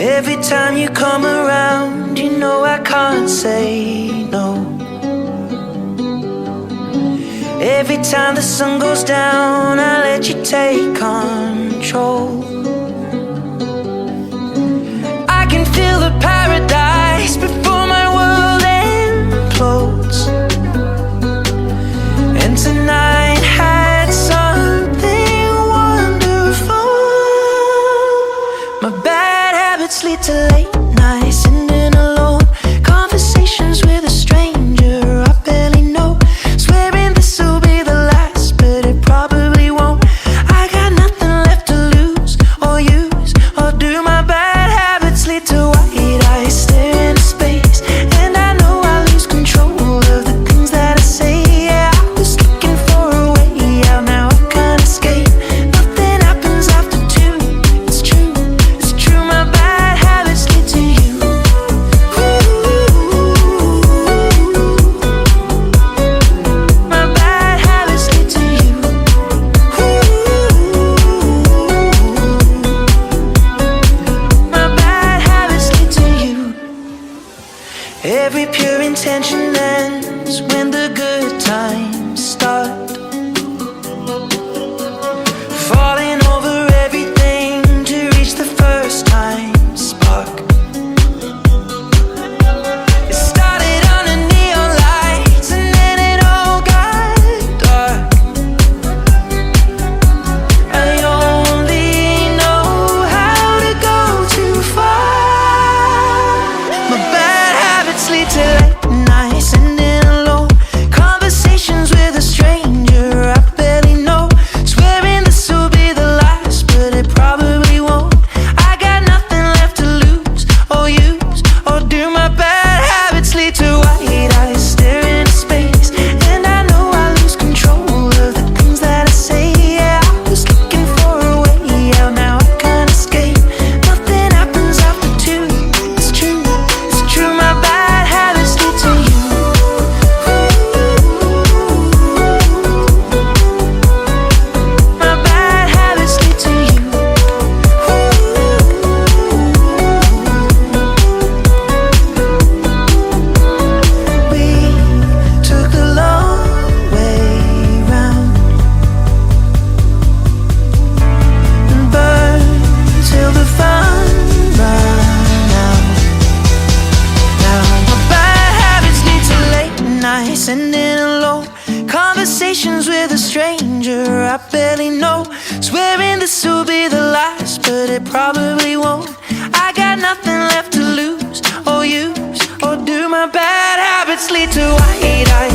Every time you come around, you know I can't say no. Every time the sun goes down, I let you take control. I can feel the paradise before my world implodes. And tonight had something wonderful. My bad habits lead to late nights, sitting alone, conversations with a stranger I barely know, swearing this will be the last, but it probably won't. I got nothing left to lose or use or do. My bad habits lead to white eyes staring into space, and I know I lose control of the things that I say. Yeah, I was looking for a way out, now I can't escape. Nothing happens after two. It's true, it's true. My bad habits lead to you. My bad habits lead to you. My bad habits lead to you. Every pure intention ends when the good times start. Falling over everything to reach the first time spark. It started under neon lights and then it all got dark. I only know how to go too far. My bad habits lead to late nights, sitting alone, conversations with a stranger I barely know, swearing this will be the last, but it probably won't. I got nothing left to lose or use or do. My bad habits lead to white eyes staring into space, and I know I lose control of the things that I say. Yeah, I was looking for a way out, now I can't escape. Nothing happens after two. It's true, it's true. My bad habits lead to you. My bad habits lead to you. We took the long way round and burned till the fun ran out. Now my bad habits lead to late nights, sitting alone, conversations with a stranger I barely know, swearing this will be the last, but it probably won't. I got nothing left to lose or use or do. My bad habits lead to white eyes